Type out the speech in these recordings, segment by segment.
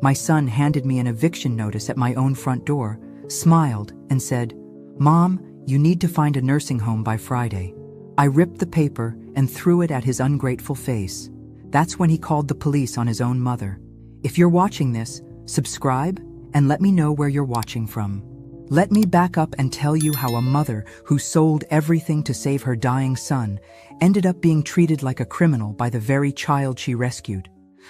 My son handed me an eviction notice at my own front door, smiled, and said, "Mom, you need to find a nursing home by Friday." I ripped the paper and threw it at his ungrateful face. That's when he called the police on his own mother. If you're watching this, subscribe and let me know where you're watching from. Let me back up and tell you how a mother who sold everything to save her dying son ended up being treated like a criminal by the very child she rescued.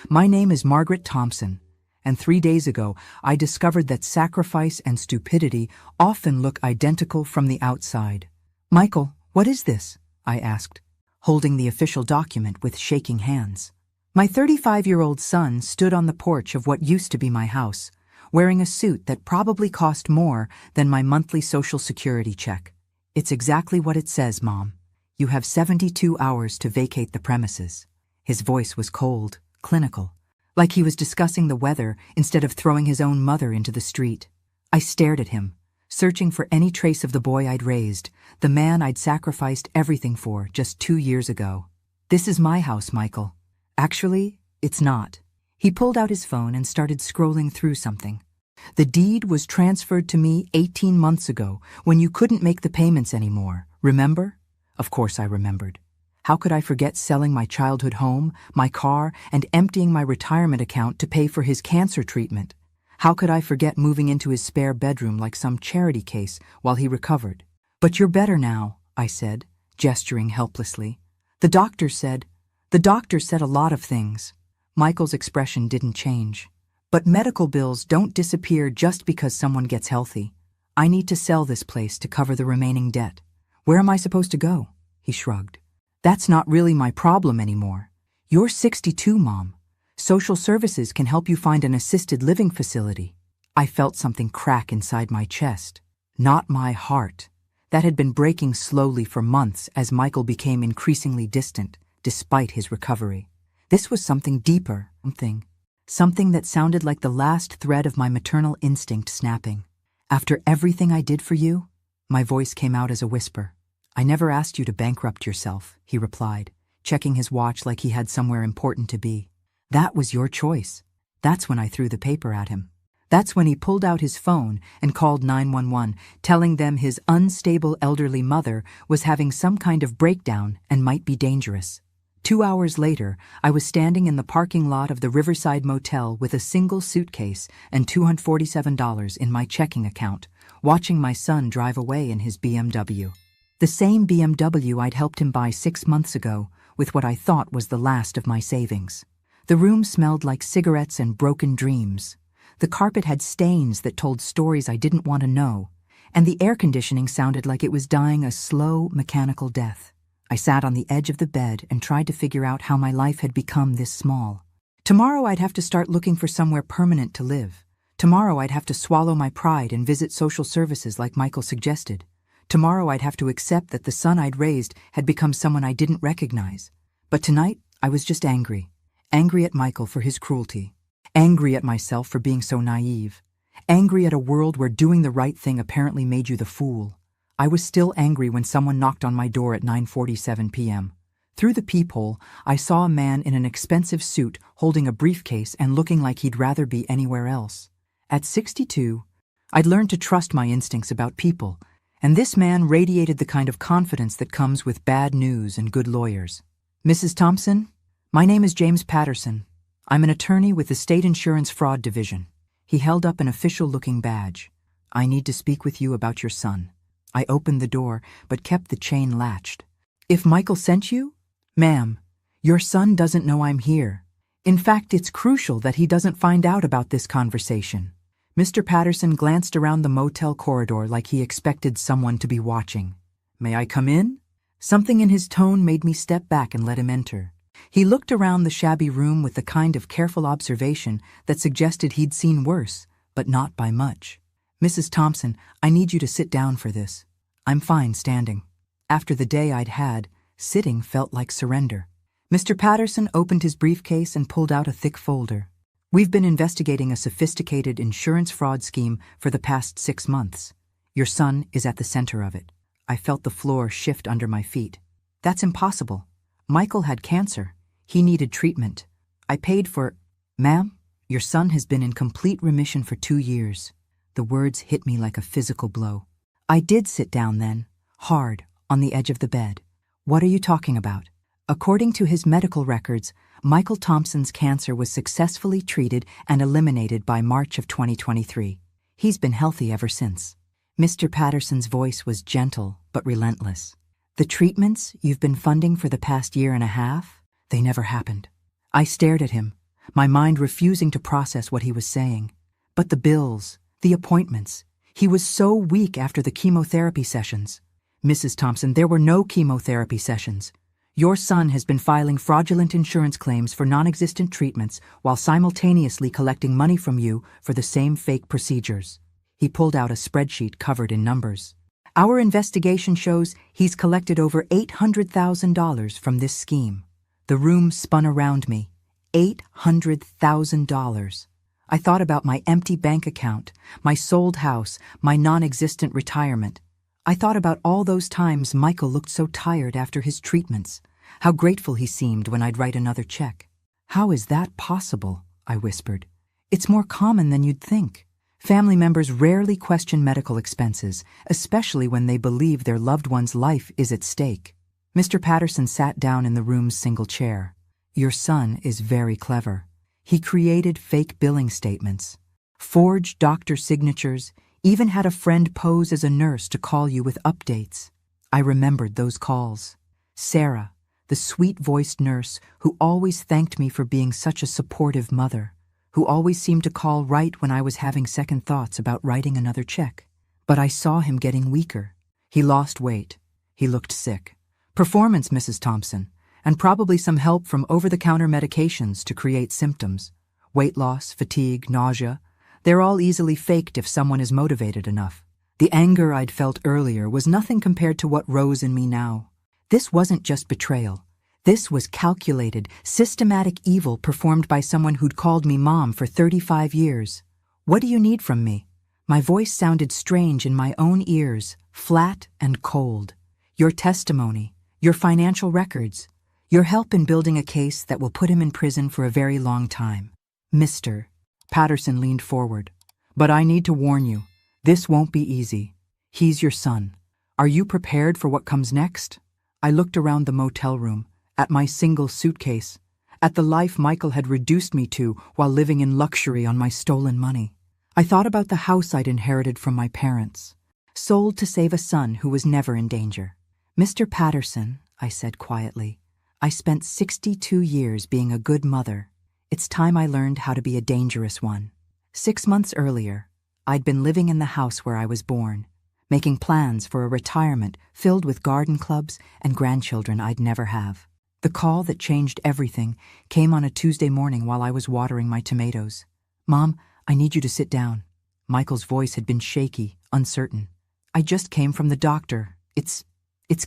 My name is Margaret Thompson, and 3 days ago I discovered that sacrifice and stupidity often look identical from the outside. "Michael, what is this?" I asked, holding the official document with shaking hands. My 35-year-old son stood on the porch of what used to be my house, wearing a suit that probably cost more than my monthly Social Security check. "It's exactly what it says, Mom. You have 72 hours to vacate the premises." His voice was cold, clinical, like he was discussing the weather instead of throwing his own mother into the street. I stared at him, searching for any trace of the boy I'd raised, the man I'd sacrificed everything for just 2 years ago. "This is my house, Michael." "Actually, it's not." He pulled out his phone and started scrolling through something. "The deed was transferred to me 18 months ago when you couldn't make the payments anymore, remember?" Of course I remembered. How could I forget selling my childhood home, my car, and emptying my retirement account to pay for his cancer treatment? How could I forget moving into his spare bedroom like some charity case while he recovered? "But you're better now," I said, gesturing helplessly. The doctor said a lot of things." Michael's expression didn't change. "But medical bills don't disappear just because someone gets healthy. I need to sell this place to cover the remaining debt. Where am I supposed to go?" He shrugged. "That's not really my problem anymore. You're 62, Mom. Social services can help you find an assisted living facility." I felt something crack inside my chest, not my heart. That had been breaking slowly for months as Michael became increasingly distant, despite his recovery. This was something deeper, something that sounded like the last thread of my maternal instinct snapping. "After everything I did for you?" My voice came out as a whisper. "I never asked you to bankrupt yourself," he replied, checking his watch like he had somewhere important to be. "That was your choice." That's when I threw the paper at him. That's when he pulled out his phone and called 911, telling them his unstable elderly mother was having some kind of breakdown and might be dangerous. 2 hours later, I was standing in the parking lot of the Riverside Motel with a single suitcase and $247 in my checking account, watching my son drive away in his BMW. The same BMW I'd helped him buy 6 months ago, with what I thought was the last of my savings. The room smelled like cigarettes and broken dreams. The carpet had stains that told stories I didn't want to know, and the air conditioning sounded like it was dying a slow, mechanical death. I sat on the edge of the bed and tried to figure out how my life had become this small. Tomorrow I'd have to start looking for somewhere permanent to live. Tomorrow I'd have to swallow my pride and visit social services like Michael suggested. Tomorrow I'd have to accept that the son I'd raised had become someone I didn't recognize. But tonight, I was just angry. Angry at Michael for his cruelty. Angry at myself for being so naive. Angry at a world where doing the right thing apparently made you the fool. I was still angry when someone knocked on my door at 9:47 p.m. Through the peephole, I saw a man in an expensive suit holding a briefcase and looking like he'd rather be anywhere else. At 62, I'd learned to trust my instincts about people, and this man radiated the kind of confidence that comes with bad news and good lawyers. "Mrs. Thompson, my name is James Patterson. I'm an attorney with the State Insurance Fraud Division." He held up an official-looking badge. "I need to speak with you about your son." I opened the door, but kept the chain latched. "If Michael sent you?" "Ma'am, your son doesn't know I'm here. In fact, it's crucial that he doesn't find out about this conversation." Mr. Patterson glanced around the motel corridor like he expected someone to be watching. "May I come in?" Something in his tone made me step back and let him enter. He looked around the shabby room with the kind of careful observation that suggested he'd seen worse, but not by much. "Mrs. Thompson, I need you to sit down for this." "I'm fine standing." After the day I'd had, sitting felt like surrender. Mr. Patterson opened his briefcase and pulled out a thick folder. "We've been investigating a sophisticated insurance fraud scheme for the past 6 months. Your son is at the center of it." I felt the floor shift under my feet. "That's impossible. Michael had cancer. He needed treatment. I paid for—" "Ma'am, Your son has been in complete remission for 2 years. The words hit me like a physical blow. I did sit down then, hard, on the edge of the bed. What are you talking about? According to his medical records, Michael Thompson's cancer was successfully treated and eliminated by March of 2023. He's been healthy ever since. Mr. Patterson's voice was gentle but relentless. The treatments you've been funding for the past year and a half, they never happened. I stared at him, my mind refusing to process what he was saying. But the bills, the appointments, he was so weak after the chemotherapy sessions. Mrs. Thompson, there were no chemotherapy sessions. Your son has been filing fraudulent insurance claims for non-existent treatments while simultaneously collecting money from you for the same fake procedures. He pulled out a spreadsheet covered in numbers. Our investigation shows he's collected over $800,000 from this scheme. The room spun around me. $800,000. I thought about my empty bank account, my sold house, my non-existent retirement. I thought about all those times Michael looked so tired after his treatments, how grateful he seemed when I'd write another check. How is that possible? I whispered. It's more common than you'd think. Family members rarely question medical expenses, especially when they believe their loved one's life is at stake. Mr. Patterson sat down in the room's single chair. Your son is very clever. He created fake billing statements, forged doctor signatures, even had a friend pose as a nurse to call you with updates. I remembered those calls. Sarah, the sweet-voiced nurse who always thanked me for being such a supportive mother, who always seemed to call right when I was having second thoughts about writing another check. But I saw him getting weaker. He lost weight. He looked sick. Performance, Mrs. Thompson, and probably some help from over-the-counter medications to create symptoms. Weight loss, fatigue, nausea. They're all easily faked if someone is motivated enough. The anger I'd felt earlier was nothing compared to what rose in me now. This wasn't just betrayal. This was calculated, systematic evil performed by someone who'd called me mom for 35 years. What do you need from me? My voice sounded strange in my own ears, flat and cold. Your testimony, your financial records, your help in building a case that will put him in prison for a very long time. Mr. Patterson leaned forward. But I need to warn you, this won't be easy. He's your son. Are you prepared for what comes next? I looked around the motel room, at my single suitcase, at the life Michael had reduced me to while living in luxury on my stolen money. I thought about the house I'd inherited from my parents, sold to save a son who was never in danger. Mr. Patterson, I said quietly, I spent 62 years being a good mother. It's time I learned how to be a dangerous one. 6 months earlier, I'd been living in the house where I was born, making plans for a retirement filled with garden clubs and grandchildren I'd never have. The call that changed everything came on a Tuesday morning while I was watering my tomatoes. Mom, I need you to sit down. Michael's voice had been shaky, uncertain. I just came from the doctor. It's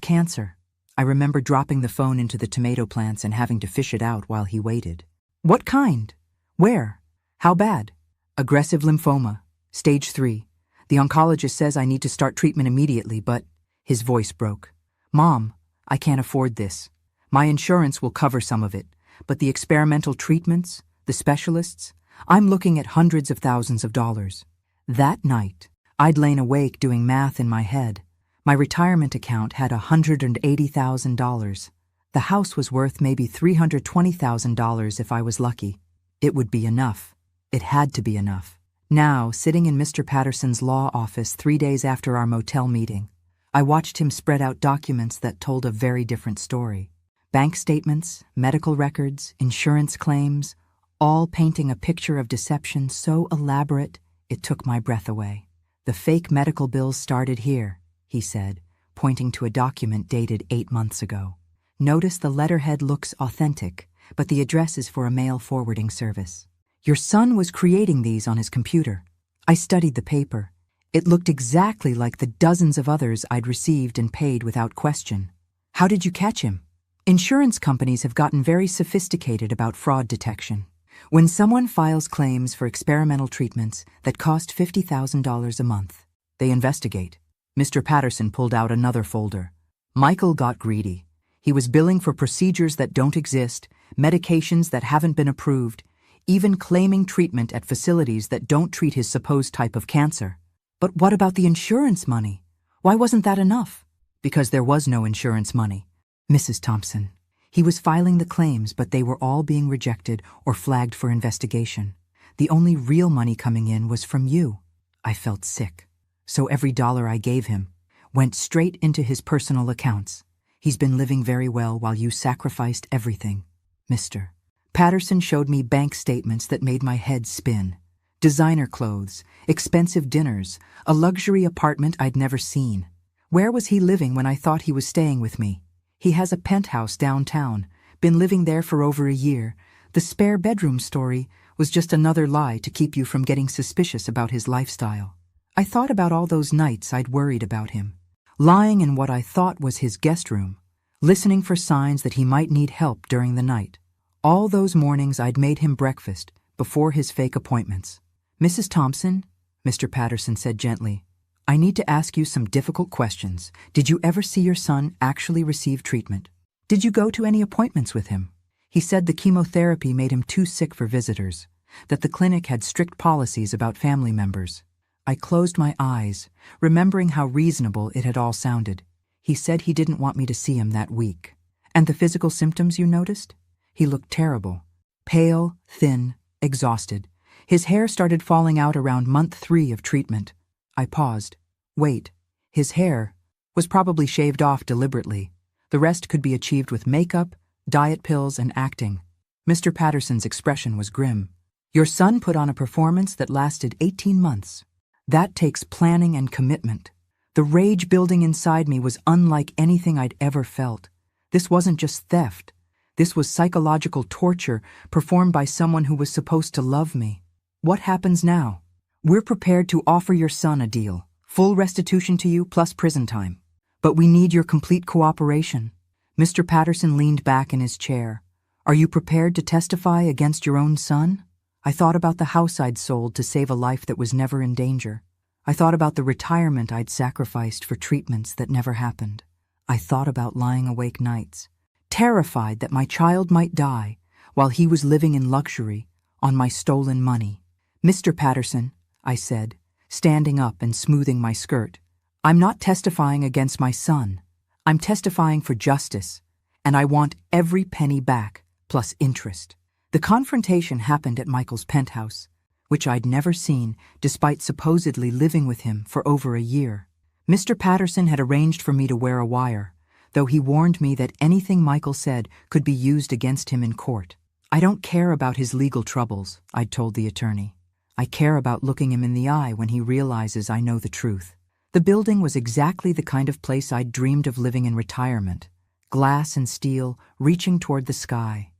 cancer. I remember dropping the phone into the tomato plants and having to fish it out while he waited. What kind? Where? How bad? Aggressive lymphoma, stage 3. The oncologist says I need to start treatment immediately, but his voice broke. Mom, I can't afford this. My insurance will cover some of it, but the experimental treatments, the specialists, I'm looking at hundreds of thousands of dollars. That night, I'd lain awake doing math in my head. My retirement account had $180,000. The house was worth maybe $320,000 if I was lucky. It would be enough. It had to be enough. Now, sitting in Mr. Patterson's law office 3 days after our motel meeting, I watched him spread out documents that told a very different story. Bank statements, medical records, insurance claims, all painting a picture of deception so elaborate it took my breath away. The fake medical bills started here, he said, pointing to a document dated 8 months ago. Notice the letterhead looks authentic, but the address is for a mail forwarding service. Your son was creating these on his computer. I studied the paper. It looked exactly like the dozens of others I'd received and paid without question. How did you catch him? Insurance companies have gotten very sophisticated about fraud detection. When someone files claims for experimental treatments that cost $50,000 a month, they investigate. Mr. Patterson pulled out another folder. Michael got greedy. He was billing for procedures that don't exist, medications that haven't been approved, even claiming treatment at facilities that don't treat his supposed type of cancer. But what about the insurance money? Why wasn't that enough? Because there was no insurance money. Mrs. Thompson. He was filing the claims, but they were all being rejected or flagged for investigation. The only real money coming in was from you. I felt sick. So every dollar I gave him went straight into his personal accounts. He's been living very well while you sacrificed everything. Mr. Patterson showed me bank statements that made my head spin. Designer clothes, expensive dinners, a luxury apartment I'd never seen. Where was he living when I thought he was staying with me? He has a penthouse downtown, been living there for over a year. The spare bedroom story was just another lie to keep you from getting suspicious about his lifestyle. I thought about all those nights I'd worried about him, lying in what I thought was his guest room, listening for signs that he might need help during the night. All those mornings I'd made him breakfast before his fake appointments. Mrs. Thompson, Mr. Patterson said gently, I need to ask you some difficult questions. Did you ever see your son actually receive treatment? Did you go to any appointments with him? He said the chemotherapy made him too sick for visitors, that the clinic had strict policies about family members. I closed my eyes, remembering how reasonable it had all sounded. He said he didn't want me to see him that week. And the physical symptoms you noticed? He looked terrible. Pale, thin, exhausted. His hair started falling out around month 3 of treatment. I paused. Wait, his hair was probably shaved off deliberately. The rest could be achieved with makeup, diet pills, and acting. Mr. Patterson's expression was grim. Your son put on a performance that lasted 18 months. That takes planning and commitment. The rage building inside me was unlike anything I'd ever felt. This wasn't just theft. This was psychological torture performed by someone who was supposed to love me. What happens now? We're prepared to offer your son a deal. Full restitution to you plus prison time. But we need your complete cooperation. Mr. Patterson leaned back in his chair. Are you prepared to testify against your own son? I thought about the house I'd sold to save a life that was never in danger. I thought about the retirement I'd sacrificed for treatments that never happened. I thought about lying awake nights, terrified that my child might die while he was living in luxury on my stolen money. Mr. Patterson, I said, standing up and smoothing my skirt, I'm not testifying against my son. I'm testifying for justice, and I want every penny back, plus interest. The confrontation happened at Michael's penthouse, which I'd never seen despite supposedly living with him for over a year. Mr. Patterson had arranged for me to wear a wire, though he warned me that anything Michael said could be used against him in court. I don't care about his legal troubles, I'd told the attorney. I care about looking him in the eye when he realizes I know the truth. The building was exactly the kind of place I'd dreamed of living in retirement. Glass and steel reaching toward the sky,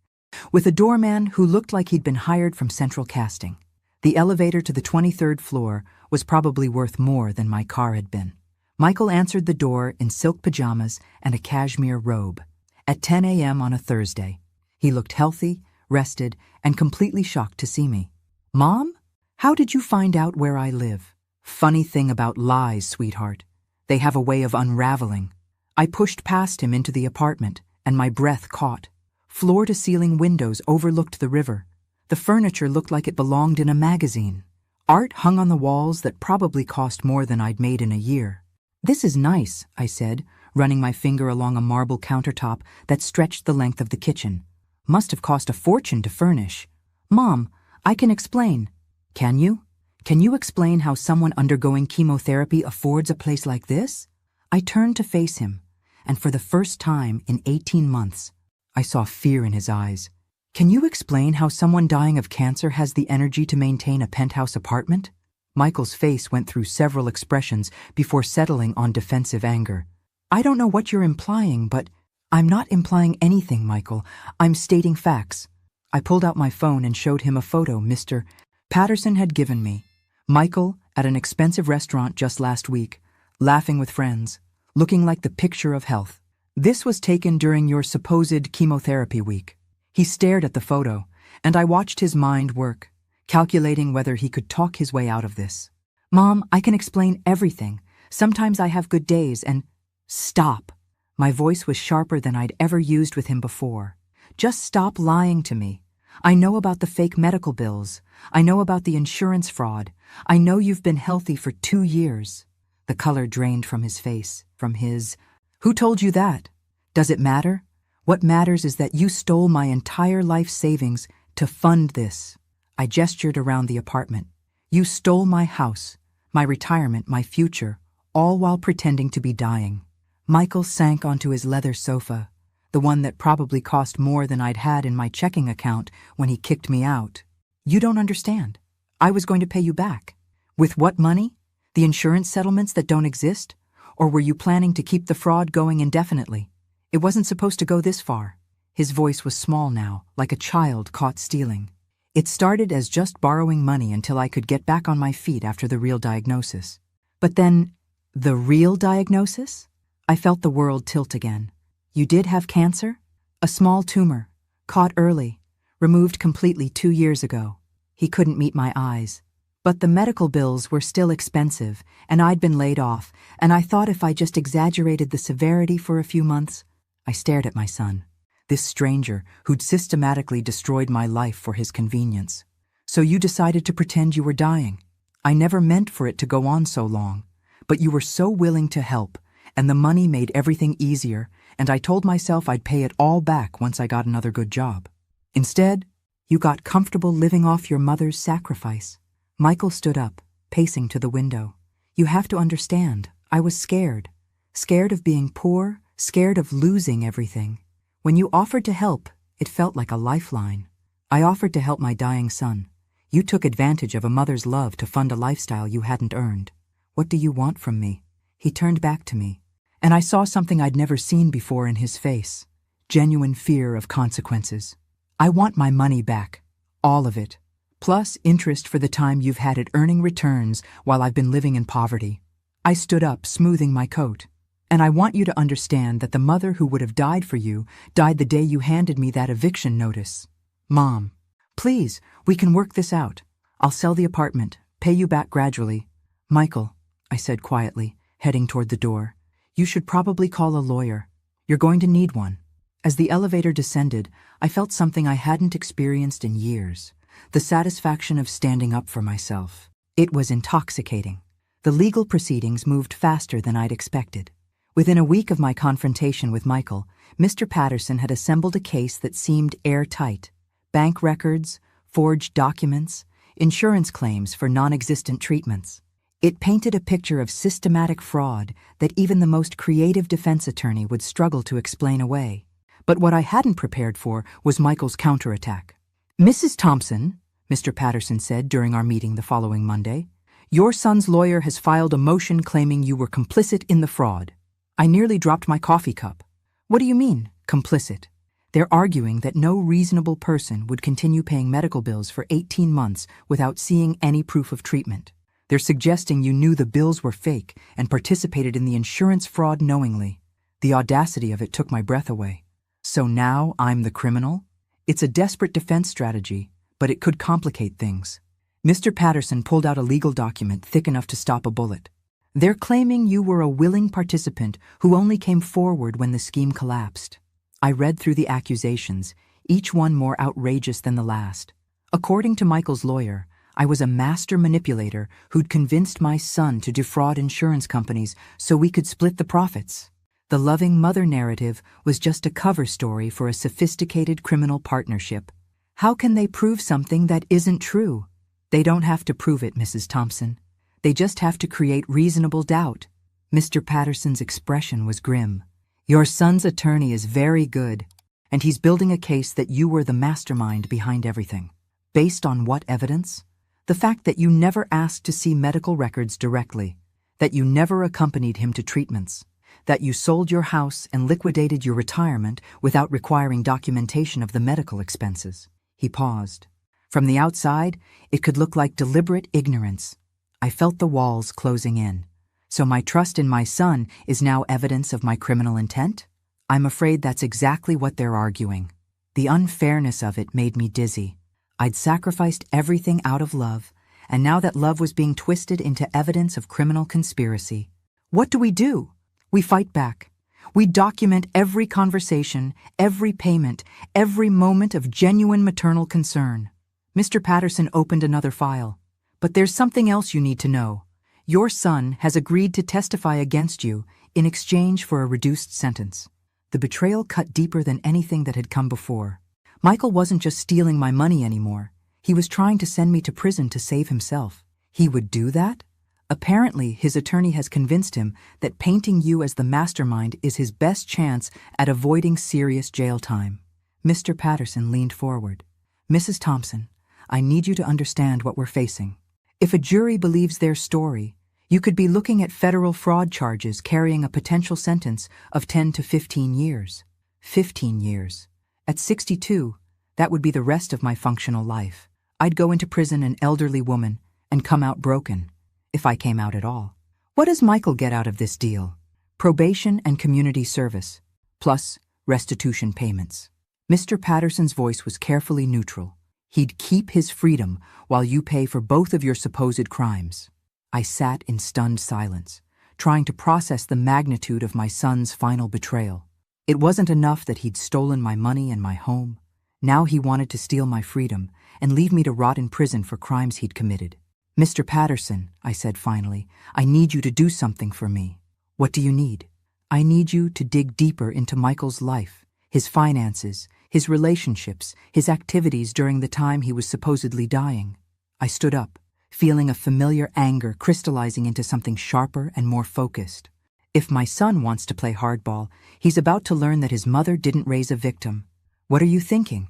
with a doorman who looked like he'd been hired from Central Casting. The elevator to the 23rd floor was probably worth more than my car had been. Michael answered the door in silk pajamas and a cashmere robe. At 10 a.m. on a Thursday. He looked healthy, rested, and completely shocked to see me. Mom? How did you find out where I live? Funny thing about lies, sweetheart. They have a way of unraveling. I pushed past him into the apartment, and my breath caught. Floor-to-ceiling windows overlooked the river. The furniture looked like it belonged in a magazine. Art hung on the walls that probably cost more than I'd made in a year. This is nice, I said, running my finger along a marble countertop that stretched the length of the kitchen. Must have cost a fortune to furnish. Mom, I can explain. Can you? Can you explain how someone undergoing chemotherapy affords a place like this? I turned to face him, and for the first time in 18 months, I saw fear in his eyes. Can you explain how someone dying of cancer has the energy to maintain a penthouse apartment? Michael's face went through several expressions before settling on defensive anger. I don't know what you're implying, but I'm not implying anything, Michael. I'm stating facts. I pulled out my phone and showed him a photo Mr. Patterson had given me. Michael at an expensive restaurant just last week, laughing with friends, looking like the picture of health. This was taken during your supposed chemotherapy week. He stared at the photo, and I watched his mind work, calculating whether he could talk his way out of this. Mom, I can explain everything. Sometimes I have good days and... Stop. My voice was sharper than I'd ever used with him before. Just stop lying to me. I know about the fake medical bills. I know about the insurance fraud. I know you've been healthy for 2 years. The color drained from his face, from his... Who told you that? Does it matter? What matters is that you stole my entire life savings to fund this. I gestured around the apartment. You stole my house, my retirement, my future, all while pretending to be dying. Michael sank onto his leather sofa, the one that probably cost more than I'd had in my checking account when he kicked me out. You don't understand. I was going to pay you back. With what money? The insurance settlements that don't exist? Or were you planning to keep the fraud going indefinitely? It wasn't supposed to go this far. His voice was small now, like a child caught stealing. It started as just borrowing money until I could get back on my feet after the real diagnosis. But then, the real diagnosis? I felt the world tilt again. You did have cancer? A small tumor, caught early, removed completely 2 years ago. He couldn't meet my eyes. But the medical bills were still expensive, and I'd been laid off, and I thought if I just exaggerated the severity for a few months. I stared at my son, this stranger who'd systematically destroyed my life for his convenience. So you decided to pretend you were dying. I never meant for it to go on so long, but you were so willing to help, and the money made everything easier, and I told myself I'd pay it all back once I got another good job. Instead, you got comfortable living off your mother's sacrifice. Michael stood up, pacing to the window. You have to understand, I was scared. Scared of being poor, scared of losing everything. When you offered to help, it felt like a lifeline. I offered to help my dying son. You took advantage of a mother's love to fund a lifestyle you hadn't earned. What do you want from me? He turned back to me, and I saw something I'd never seen before in his face. Genuine fear of consequences. I want my money back. All of it. Plus interest for the time you've had it earning returns while I've been living in poverty. I stood up, smoothing my coat. And I want you to understand that the mother who would have died for you died the day you handed me that eviction notice. Mom, please, we can work this out. I'll sell the apartment, pay you back gradually. Michael, I said quietly, heading toward the door, you should probably call a lawyer. You're going to need one. As the elevator descended, I felt something I hadn't experienced in years. The satisfaction of standing up for myself. It was intoxicating. The legal proceedings moved faster than I'd expected. Within a week of my confrontation with Michael, Mr. Patterson had assembled a case that seemed airtight. Bank records, forged documents, insurance claims for non-existent treatments. It painted a picture of systematic fraud that even the most creative defense attorney would struggle to explain away. But what I hadn't prepared for was Michael's counterattack. Mrs. Thompson, Mr. Patterson said during our meeting the following Monday, your son's lawyer has filed a motion claiming you were complicit in the fraud. I nearly dropped my coffee cup. What do you mean, complicit? They're arguing that no reasonable person would continue paying medical bills for 18 months without seeing any proof of treatment. They're suggesting you knew the bills were fake and participated in the insurance fraud knowingly. The audacity of it took my breath away. So now I'm the criminal? It's a desperate defense strategy, but it could complicate things. Mr. Patterson pulled out a legal document thick enough to stop a bullet. They're claiming you were a willing participant who only came forward when the scheme collapsed. I read through the accusations, each one more outrageous than the last. According to Michael's lawyer, I was a master manipulator who'd convinced my son to defraud insurance companies so we could split the profits. The loving mother narrative was just a cover story for a sophisticated criminal partnership. How can they prove something that isn't true? They don't have to prove it, Mrs. Thompson. They just have to create reasonable doubt. Mr. Patterson's expression was grim. Your son's attorney is very good, and he's building a case that you were the mastermind behind everything. Based on what evidence? The fact that you never asked to see medical records directly, that you never accompanied him to treatments, that you sold your house and liquidated your retirement without requiring documentation of the medical expenses. He paused. From the outside, it could look like deliberate ignorance. I felt the walls closing in. So my trust in my son is now evidence of my criminal intent? I'm afraid that's exactly what they're arguing. The unfairness of it made me dizzy. I'd sacrificed everything out of love, and now that love was being twisted into evidence of criminal conspiracy. What do? We fight back. We'd document every conversation, every payment, every moment of genuine maternal concern. Mr. Patterson opened another file. But there's something else you need to know. Your son has agreed to testify against you in exchange for a reduced sentence. The betrayal cut deeper than anything that had come before. Michael wasn't just stealing my money anymore. He was trying to send me to prison to save himself. He would do that? Apparently, his attorney has convinced him that painting you as the mastermind is his best chance at avoiding serious jail time. Mr. Patterson leaned forward. Mrs. Thompson, I need you to understand what we're facing. If a jury believes their story, you could be looking at federal fraud charges carrying a potential sentence of 10 to 15 years. 15 years. At 62, that would be the rest of my functional life. I'd go into prison an elderly woman and come out broken, if I came out at all. What does Michael get out of this deal? Probation and community service, plus restitution payments. Mr. Patterson's voice was carefully neutral. He'd keep his freedom while you pay for both of your supposed crimes. I sat in stunned silence, trying to process the magnitude of my son's final betrayal. It wasn't enough that he'd stolen my money and my home. Now he wanted to steal my freedom and leave me to rot in prison for crimes he'd committed. Mr. Patterson, I said finally, I need you to do something for me. What do you need? I need you to dig deeper into Michael's life, his finances, his relationships, his activities during the time he was supposedly dying. I stood up, feeling a familiar anger crystallizing into something sharper and more focused. If my son wants to play hardball, he's about to learn that his mother didn't raise a victim. What are you thinking?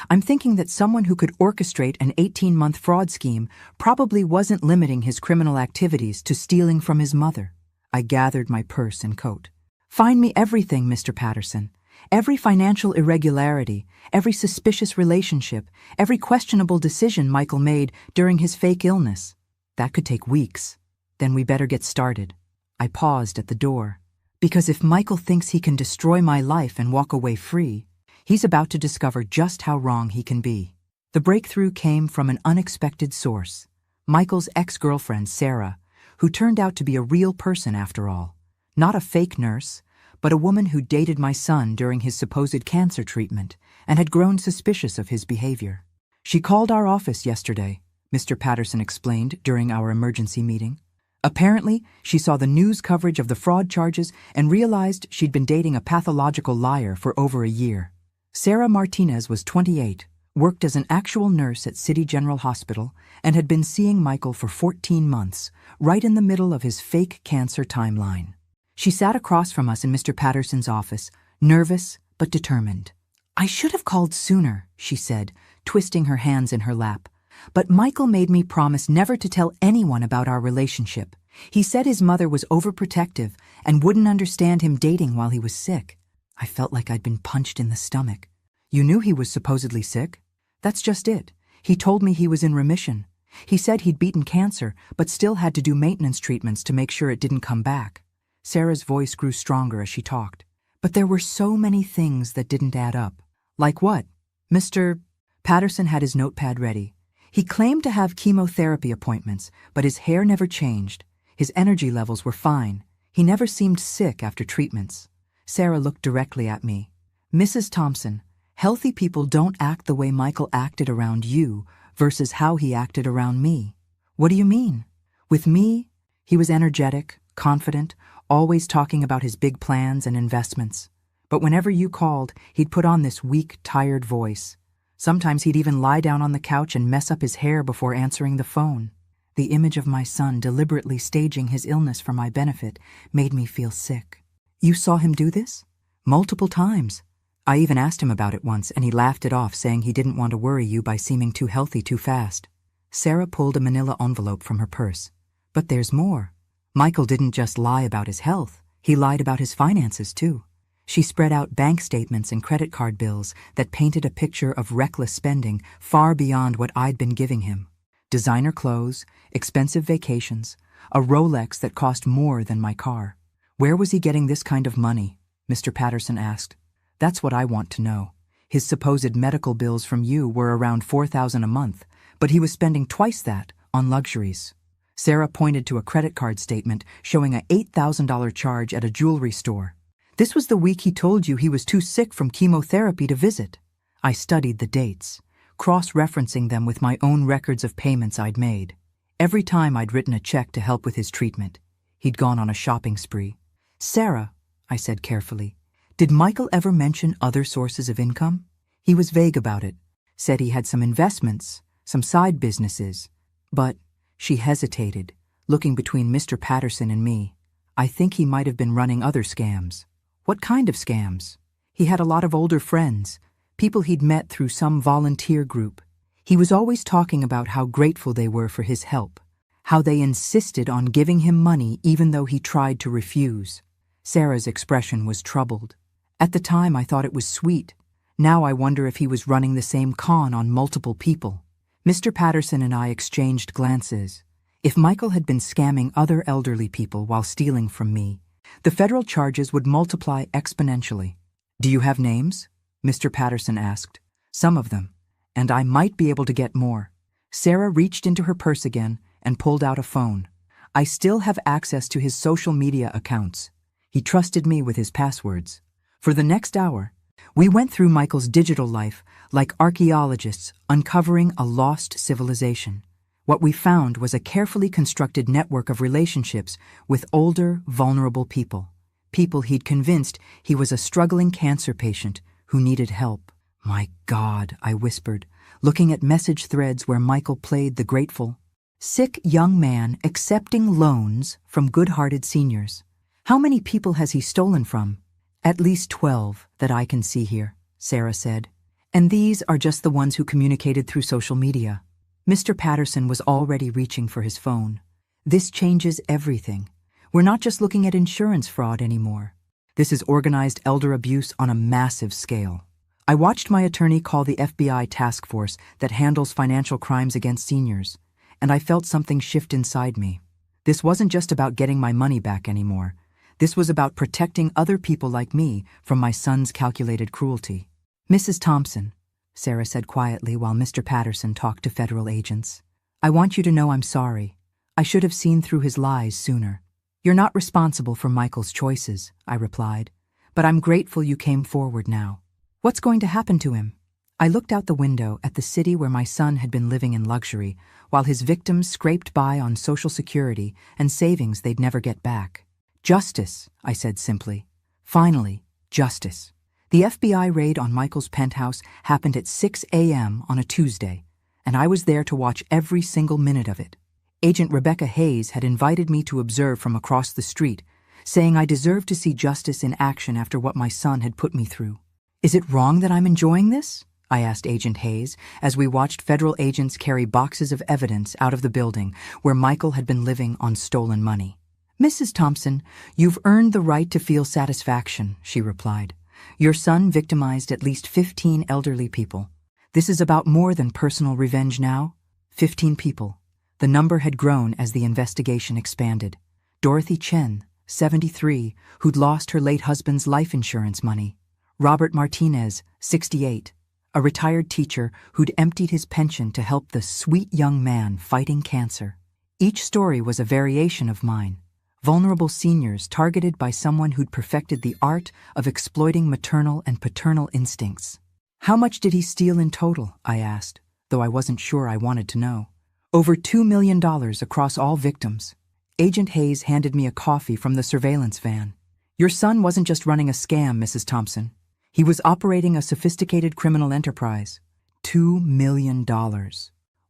I'm thinking that someone who could orchestrate an 18-month fraud scheme probably wasn't limiting his criminal activities to stealing from his mother. I gathered my purse and coat. Find me everything, Mr. Patterson. Every financial irregularity, every suspicious relationship, every questionable decision Michael made during his fake illness. That could take weeks. Then we better get started. I paused at the door. Because if Michael thinks he can destroy my life and walk away free, he's about to discover just how wrong he can be. The breakthrough came from an unexpected source. Michael's ex-girlfriend, Sarah, who turned out to be a real person after all. Not a fake nurse, but a woman who dated my son during his supposed cancer treatment and had grown suspicious of his behavior. She called our office yesterday, Mr. Patterson explained during our emergency meeting. Apparently, she saw the news coverage of the fraud charges and realized she'd been dating a pathological liar for over a year. Sarah Martinez was 28, worked as an actual nurse at City General Hospital, and had been seeing Michael for 14 months, right in the middle of his fake cancer timeline. She sat across from us in Mr. Patterson's office, nervous but determined. I should have called sooner, she said, twisting her hands in her lap. But Michael made me promise never to tell anyone about our relationship. He said his mother was overprotective and wouldn't understand him dating while he was sick. I felt like I'd been punched in the stomach. You knew he was supposedly sick? That's just it. He told me he was in remission. He said he'd beaten cancer, but still had to do maintenance treatments to make sure it didn't come back. Sarah's voice grew stronger as she talked. But there were so many things that didn't add up. Like what? Mr. Patterson had his notepad ready. He claimed to have chemotherapy appointments, but his hair never changed. His energy levels were fine. He never seemed sick after treatments. Sarah looked directly at me. Mrs. Thompson, healthy people don't act the way Michael acted around you versus how he acted around me. What do you mean? With me, he was energetic, confident, always talking about his big plans and investments. But whenever you called, he'd put on this weak, tired voice. Sometimes he'd even lie down on the couch and mess up his hair before answering the phone. The image of my son deliberately staging his illness for my benefit made me feel sick. You saw him do this? Multiple times. I even asked him about it once, and he laughed it off, saying he didn't want to worry you by seeming too healthy too fast. Sarah pulled a manila envelope from her purse. But there's more. Michael didn't just lie about his health. He lied about his finances, too. She spread out bank statements and credit card bills that painted a picture of reckless spending far beyond what I'd been giving him. Designer clothes, expensive vacations, a Rolex that cost more than my car. Where was he getting this kind of money? Mr. Patterson asked. That's what I want to know. His supposed medical bills from you were around $4,000 a month, but he was spending twice that on luxuries. Sarah pointed to a credit card statement showing a $8,000 charge at a jewelry store. This was the week he told you he was too sick from chemotherapy to visit. I studied the dates, cross-referencing them with my own records of payments I'd made. Every time I'd written a check to help with his treatment, he'd gone on a shopping spree. Sarah, I said carefully, did Michael ever mention other sources of income? He was vague about it, said he had some investments, some side businesses, but she hesitated, looking between Mr. Patterson and me. I think he might have been running other scams. What kind of scams? He had a lot of older friends, people he'd met through some volunteer group. He was always talking about how grateful they were for his help, how they insisted on giving him money even though he tried to refuse. Sarah's expression was troubled. At the time, I thought it was sweet. Now I wonder if he was running the same con on multiple people. Mr. Patterson and I exchanged glances. If Michael had been scamming other elderly people while stealing from me, the federal charges would multiply exponentially. Do you have names? Mr. Patterson asked. Some of them, and I might be able to get more. Sarah reached into her purse again and pulled out a phone. I still have access to his social media accounts. He trusted me with his passwords. For the next hour, we went through Michael's digital life like archaeologists uncovering a lost civilization. What we found was a carefully constructed network of relationships with older, vulnerable people. People he'd convinced he was a struggling cancer patient who needed help. My God, I whispered, looking at message threads where Michael played the grateful, sick young man accepting loans from good-hearted seniors. How many people has he stolen from? At least 12 that I can see here, Sarah said. And these are just the ones who communicated through social media. Mr. Patterson was already reaching for his phone. This changes everything. We're not just looking at insurance fraud anymore. This is organized elder abuse on a massive scale. I watched my attorney call the FBI task force that handles financial crimes against seniors, and I felt something shift inside me. This wasn't just about getting my money back anymore. This was about protecting other people like me from my son's calculated cruelty. Mrs. Thompson, Sarah said quietly while Mr. Patterson talked to federal agents, I want you to know I'm sorry. I should have seen through his lies sooner. You're not responsible for Michael's choices, I replied, but I'm grateful you came forward now. What's going to happen to him? I looked out the window at the city where my son had been living in luxury, while his victims scraped by on Social Security and savings they'd never get back. Justice, I said simply. Finally, justice. The FBI raid on Michael's penthouse happened at 6 a.m. on a Tuesday, and I was there to watch every single minute of it. Agent Rebecca Hayes had invited me to observe from across the street, saying I deserved to see justice in action after what my son had put me through. Is it wrong that I'm enjoying this? I asked Agent Hayes as we watched federal agents carry boxes of evidence out of the building where Michael had been living on stolen money. Mrs. Thompson, you've earned the right to feel satisfaction, she replied. Your son victimized at least 15 elderly people. This is about more than personal revenge now. 15 people. The number had grown as the investigation expanded. Dorothy Chen, 73, who'd lost her late husband's life insurance money. Robert Martinez, 68, a retired teacher who'd emptied his pension to help the sweet young man fighting cancer. Each story was a variation of mine. Vulnerable seniors targeted by someone who'd perfected the art of exploiting maternal and paternal instincts. How much did he steal in total? I asked, though I wasn't sure I wanted to know. Over $2 million across all victims. Agent Hayes handed me a coffee from the surveillance van. Your son wasn't just running a scam, Mrs. Thompson. He was operating a sophisticated criminal enterprise. $2 million.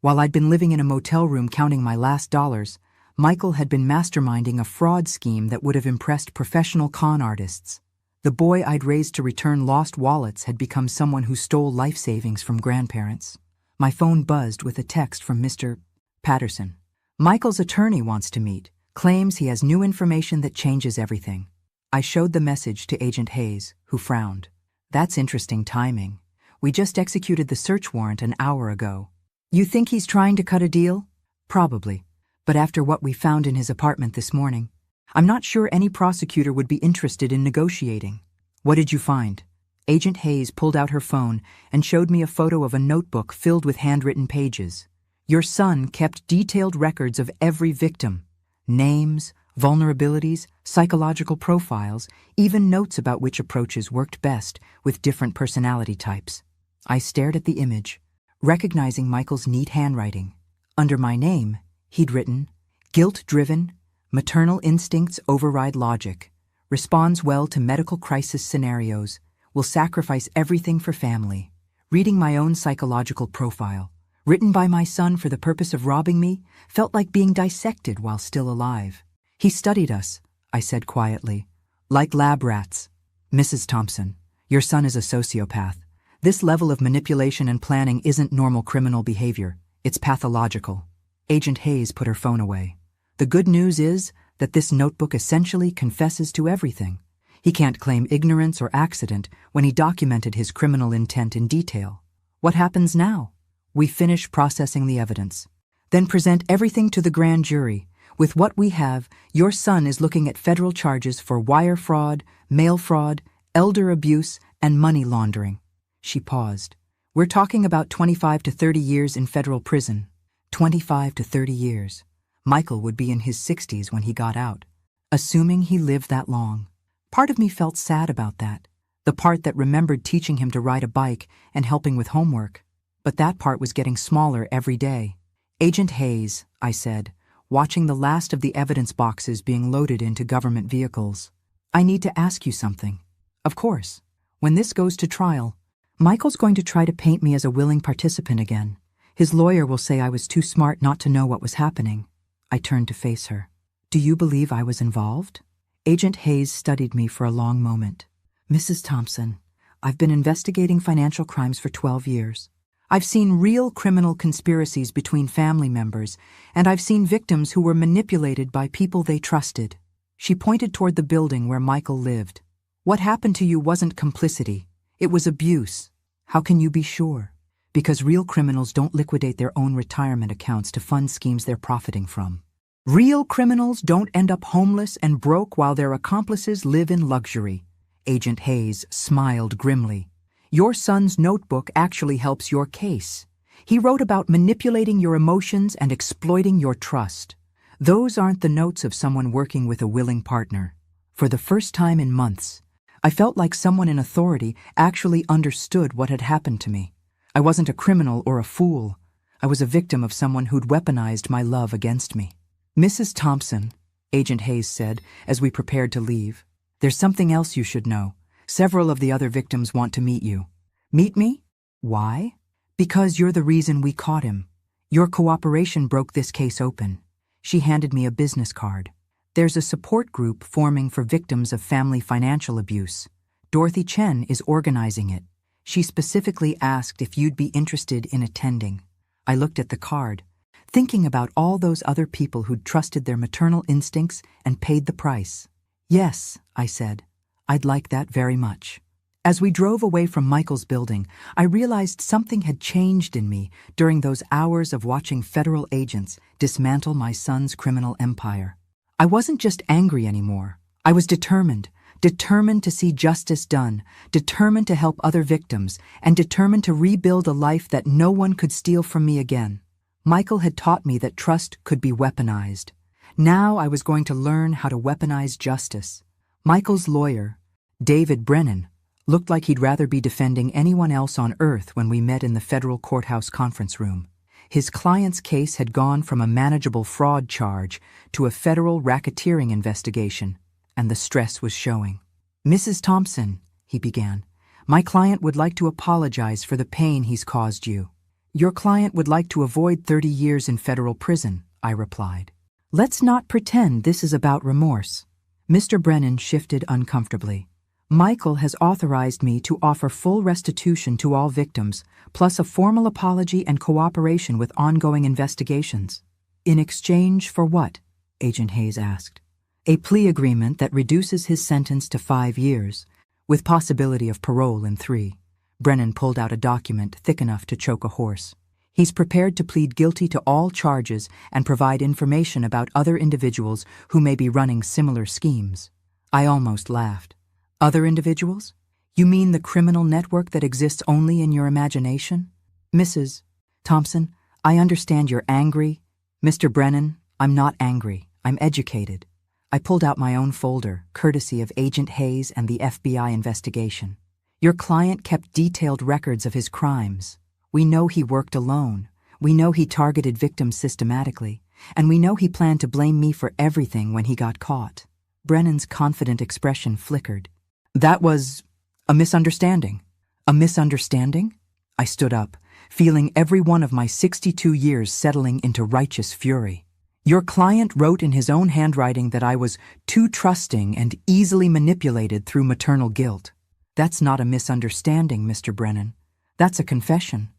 While I'd been living in a motel room counting my last dollars, Michael had been masterminding a fraud scheme that would have impressed professional con artists. The boy I'd raised to return lost wallets had become someone who stole life savings from grandparents. My phone buzzed with a text from Mr. Patterson. Michael's attorney wants to meet, claims he has new information that changes everything. I showed the message to Agent Hayes, who frowned. That's interesting timing. We just executed the search warrant an hour ago. You think he's trying to cut a deal? Probably. But after what we found in his apartment this morning, I'm not sure any prosecutor would be interested in negotiating. What did you find? Agent Hayes pulled out her phone and showed me a photo of a notebook filled with handwritten pages. Your son kept detailed records of every victim. Names, vulnerabilities, psychological profiles, even notes about which approaches worked best with different personality types. I stared at the image, recognizing Michael's neat handwriting. Under my name, he'd written, "Guilt-driven, maternal instincts override logic, responds well to medical crisis scenarios, will sacrifice everything for family." Reading my own psychological profile, written by my son for the purpose of robbing me, felt like being dissected while still alive. "He studied us," I said quietly, "like lab rats." "Mrs. Thompson, your son is a sociopath. This level of manipulation and planning isn't normal criminal behavior. It's pathological." Agent Hayes put her phone away. "The good news is that this notebook essentially confesses to everything. He can't claim ignorance or accident when he documented his criminal intent in detail. What happens now? We finish processing the evidence, then present everything to the grand jury. With what we have, your son is looking at federal charges for wire fraud, mail fraud, elder abuse, and money laundering." She paused. "We're talking about 25 to 30 years in federal prison." 25 to 30 years. Michael would be in his 60s when he got out. Assuming he lived that long. Part of me felt sad about that. The part that remembered teaching him to ride a bike and helping with homework. But that part was getting smaller every day. "Agent Hayes," I said, watching the last of the evidence boxes being loaded into government vehicles, "I need to ask you something." "Of course. When this goes to trial, Michael's going to try to paint me as a willing participant again. His lawyer will say I was too smart not to know what was happening." I turned to face her. "Do you believe I was involved?" Agent Hayes studied me for a long moment. "Mrs. Thompson, I've been investigating financial crimes for 12 years. I've seen real criminal conspiracies between family members, and I've seen victims who were manipulated by people they trusted." She pointed toward the building where Michael lived. "What happened to you wasn't complicity. It was abuse." "How can you be sure?" "Because real criminals don't liquidate their own retirement accounts to fund schemes they're profiting from. Real criminals don't end up homeless and broke while their accomplices live in luxury." Agent Hayes smiled grimly. "Your son's notebook actually helps your case. He wrote about manipulating your emotions and exploiting your trust. Those aren't the notes of someone working with a willing partner." For the first time in months, I felt like someone in authority actually understood what had happened to me. I wasn't a criminal or a fool. I was a victim of someone who'd weaponized my love against me. "Mrs. Thompson," Agent Hayes said as we prepared to leave, "there's something else you should know. Several of the other victims want to meet you." "Meet me? Why?" "Because you're the reason we caught him. Your cooperation broke this case open." She handed me a business card. "There's a support group forming for victims of family financial abuse. Dorothy Chen is organizing it. She specifically asked if you'd be interested in attending." I looked at the card, thinking about all those other people who'd trusted their maternal instincts and paid the price. "Yes," I said, "I'd like that very much." As we drove away from Michael's building, I realized something had changed in me during those hours of watching federal agents dismantle my son's criminal empire. I wasn't just angry anymore. I was determined to see justice done, determined to help other victims, and determined to rebuild a life that no one could steal from me again. Michael had taught me that trust could be weaponized. Now I was going to learn how to weaponize justice. Michael's lawyer, David Brennan, looked like he'd rather be defending anyone else on earth when we met in the federal courthouse conference room. His client's case had gone from a manageable fraud charge to a federal racketeering investigation, and the stress was showing. "Mrs. Thompson," he began, "my client would like to apologize for the pain he's caused you." "Your client would like to avoid 30 years in federal prison," I replied. "Let's not pretend this is about remorse." Mr. Brennan shifted uncomfortably. "Michael has authorized me to offer full restitution to all victims, plus a formal apology and cooperation with ongoing investigations." "In exchange for what?" Agent Hayes asked. "A plea agreement that reduces his sentence to 5 years, with possibility of parole in 3. Brennan pulled out a document thick enough to choke a horse. "He's prepared to plead guilty to all charges and provide information about other individuals who may be running similar schemes." I almost laughed. "Other individuals? You mean the criminal network that exists only in your imagination?" "Mrs. Thompson, I understand you're angry." "Mr. Brennan, I'm not angry. I'm educated. I pulled out my own folder, courtesy of Agent Hayes and the FBI investigation. Your client kept detailed records of his crimes. We know he worked alone. We know he targeted victims systematically. And we know he planned to blame me for everything when he got caught. Brennan's confident expression flickered. That was a misunderstanding. A misunderstanding? I stood up, feeling every one of my 62 years settling into righteous fury. Your client wrote in his own handwriting that I was too trusting and easily manipulated through maternal guilt. That's not a misunderstanding, Mr. Brennan. That's a confession.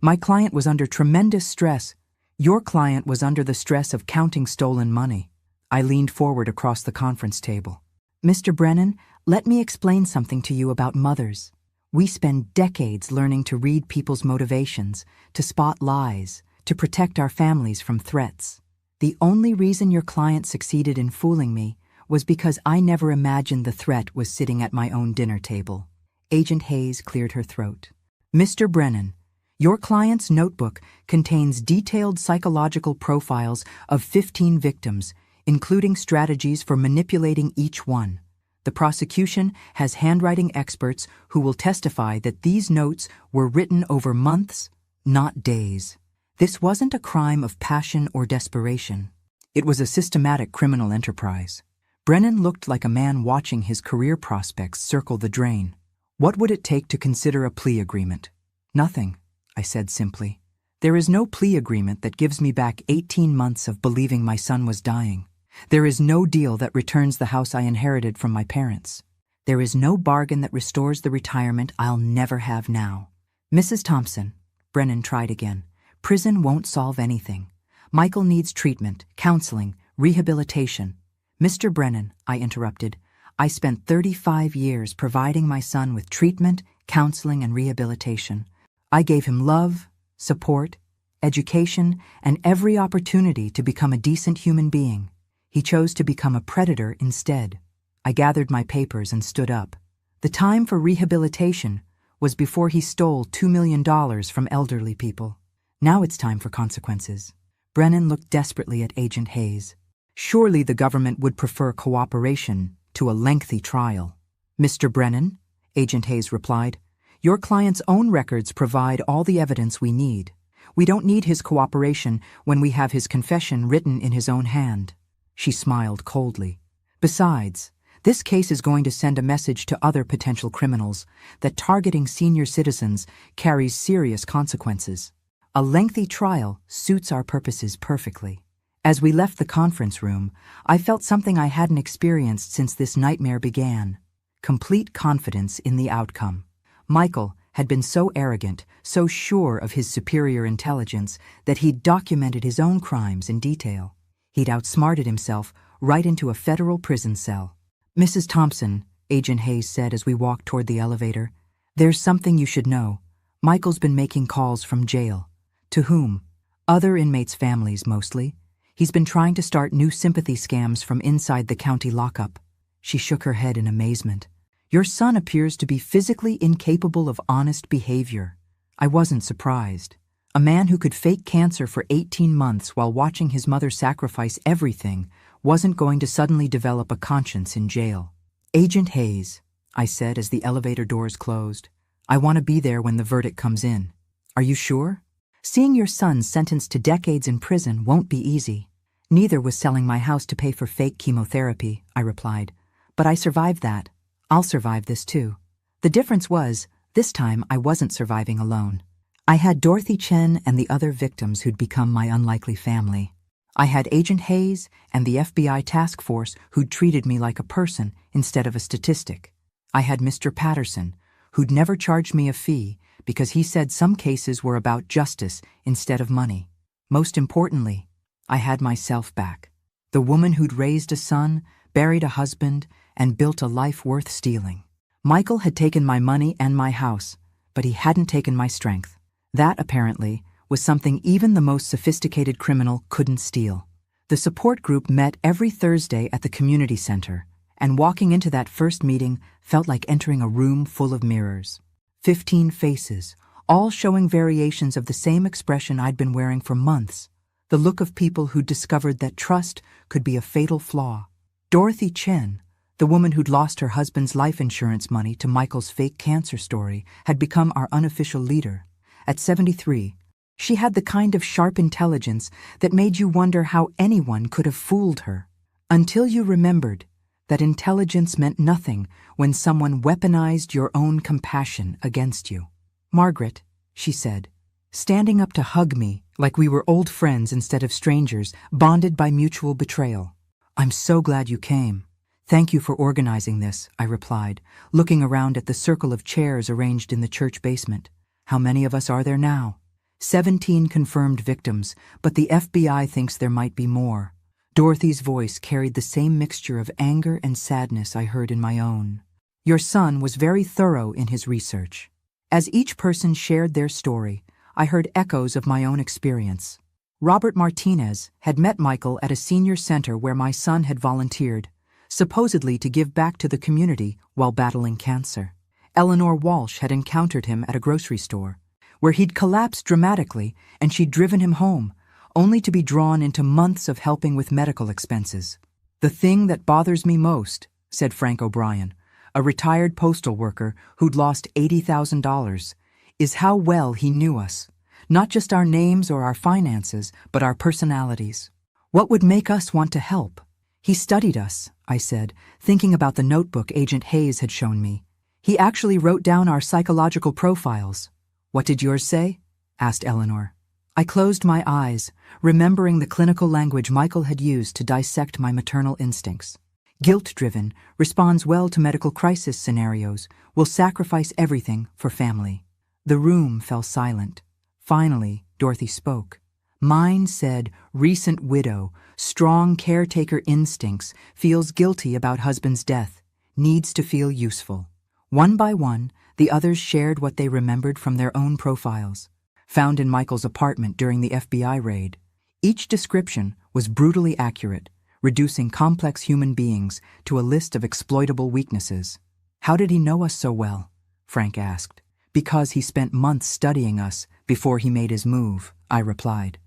My client was under tremendous stress. Your client was under the stress of counting stolen money. I leaned forward across the conference table. Mr. Brennan, let me explain something to you about mothers. We spend decades learning to read people's motivations, to spot lies, to protect our families from threats. The only reason your client succeeded in fooling me was because I never imagined the threat was sitting at my own dinner table. Agent Hayes cleared her throat. Mr. Brennan, your client's notebook contains detailed psychological profiles of 15 victims, including strategies for manipulating each one. The prosecution has handwriting experts who will testify that these notes were written over months, not days. This wasn't a crime of passion or desperation. It was a systematic criminal enterprise. Brennan looked like a man watching his career prospects circle the drain. What would it take to consider a plea agreement? Nothing, I said simply. There is no plea agreement that gives me back 18 months of believing my son was dying. There is no deal that returns the house I inherited from my parents. There is no bargain that restores the retirement I'll never have now. Mrs. Thompson, Brennan tried again, prison won't solve anything. Michael needs treatment, counseling, rehabilitation. Mr. Brennan, I interrupted, I spent 35 years providing my son with treatment, counseling, and rehabilitation. I gave him love, support, education, and every opportunity to become a decent human being. He chose to become a predator instead. I gathered my papers and stood up. The time for rehabilitation was before he stole $2 million from elderly people. Now it's time for consequences. Brennan looked desperately at Agent Hayes. Surely the government would prefer cooperation to a lengthy trial. Mr. Brennan, Agent Hayes replied, your client's own records provide all the evidence we need. We don't need his cooperation when we have his confession written in his own hand. She smiled coldly. Besides, this case is going to send a message to other potential criminals that targeting senior citizens carries serious consequences. A lengthy trial suits our purposes perfectly. As we left the conference room, I felt something I hadn't experienced since this nightmare began. Complete confidence in the outcome. Michael had been so arrogant, so sure of his superior intelligence, that he'd documented his own crimes in detail. He'd outsmarted himself right into a federal prison cell. Mrs. Thompson, Agent Hayes said as we walked toward the elevator, there's something you should know. Michael's been making calls from jail. To whom? Other inmates' families, mostly. He's been trying to start new sympathy scams from inside the county lockup. She shook her head in amazement. Your son appears to be physically incapable of honest behavior. I wasn't surprised. A man who could fake cancer for 18 months while watching his mother sacrifice everything wasn't going to suddenly develop a conscience in jail. Agent Hayes, I said as the elevator doors closed, I want to be there when the verdict comes in. Are you sure? Seeing your son sentenced to decades in prison won't be easy. Neither was selling my house to pay for fake chemotherapy, I replied. But I survived that. I'll survive this too. The difference was, this time I wasn't surviving alone. I had Dorothy Chen and the other victims who'd become my unlikely family. I had Agent Hayes and the FBI task force who'd treated me like a person instead of a statistic. I had Mr. Patterson, who'd never charged me a fee because he said some cases were about justice instead of money. Most importantly, I had myself back. The woman who'd raised a son, buried a husband, and built a life worth stealing. Michael had taken my money and my house, but he hadn't taken my strength. That, apparently, was something even the most sophisticated criminal couldn't steal. The support group met every Thursday at the community center, and walking into that first meeting felt like entering a room full of mirrors. 15 faces, all showing variations of the same expression I'd been wearing for months, the look of people who'd discovered that trust could be a fatal flaw. Dorothy Chen, the woman who'd lost her husband's life insurance money to Michael's fake cancer story, had become our unofficial leader. At 73, she had the kind of sharp intelligence that made you wonder how anyone could have fooled her, until you remembered that intelligence meant nothing when someone weaponized your own compassion against you. "Margaret," she said, standing up to hug me like we were old friends instead of strangers, bonded by mutual betrayal. "I'm so glad you came. Thank you for organizing this," I replied, looking around at the circle of chairs arranged in the church basement. "How many of us are there now?" 17 confirmed victims, but the FBI thinks there might be more. Dorothy's voice carried the same mixture of anger and sadness I heard in my own. "Your son was very thorough in his research." As each person shared their story, I heard echoes of my own experience. Robert Martinez had met Michael at a senior center where my son had volunteered, supposedly to give back to the community while battling cancer. Eleanor Walsh had encountered him at a grocery store, where he'd collapsed dramatically and she'd driven him home, only to be drawn into months of helping with medical expenses. "The thing that bothers me most," said Frank O'Brien, a retired postal worker who'd lost $80,000, "is how well he knew us. Not just our names or our finances, but our personalities. What would make us want to help? He studied us," I said, thinking about the notebook Agent Hayes had shown me. "He actually wrote down our psychological profiles." "What did yours say?" asked Eleanor. I closed my eyes, remembering the clinical language Michael had used to dissect my maternal instincts. "Guilt-driven, responds well to medical crisis scenarios, will sacrifice everything for family." The room fell silent. Finally, Dorothy spoke. "Mine said, recent widow, strong caretaker instincts, feels guilty about husband's death, needs to feel useful." One by one, the others shared what they remembered from their own profiles, found in Michael's apartment during the FBI raid. Each description was brutally accurate, reducing complex human beings to a list of exploitable weaknesses. "How did he know us so well?" Frank asked. "Because he spent months studying us before he made his move," I replied.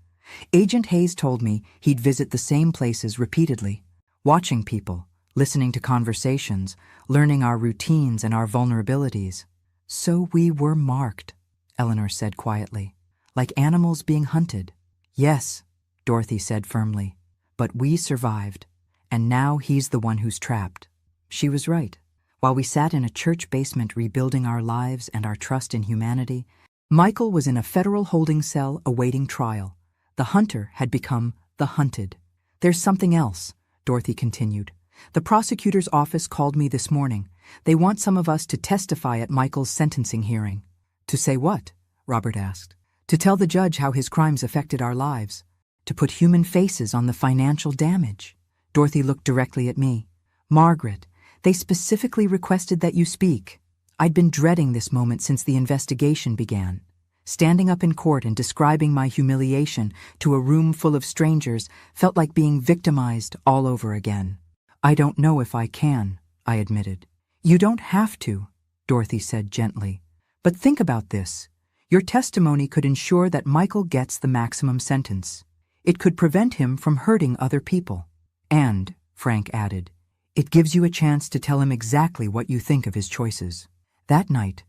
"Agent Hayes told me he'd visit the same places repeatedly, watching people, listening to conversations, learning our routines and our vulnerabilities." "So we were marked," Eleanor said quietly, "like animals being hunted." "Yes," Dorothy said firmly, "but we survived, and now he's the one who's trapped." She was right. While we sat in a church basement rebuilding our lives and our trust in humanity, Michael was in a federal holding cell awaiting trial. The hunter had become the hunted. "There's something else," Dorothy continued. "The prosecutor's office called me this morning. They want some of us to testify at Michael's sentencing hearing." "To say what?" Robert asked. "To tell the judge how his crimes affected our lives. To put human faces on the financial damage." Dorothy looked directly at me. "Margaret, they specifically requested that you speak." I'd been dreading this moment since the investigation began. Standing up in court and describing my humiliation to a room full of strangers felt like being victimized all over again. "I don't know if I can," I admitted. "You don't have to," Dorothy said gently. "But think about this. Your testimony could ensure that Michael gets the maximum sentence. It could prevent him from hurting other people. And," Frank added, "it gives you a chance to tell him exactly what you think of his choices." That night,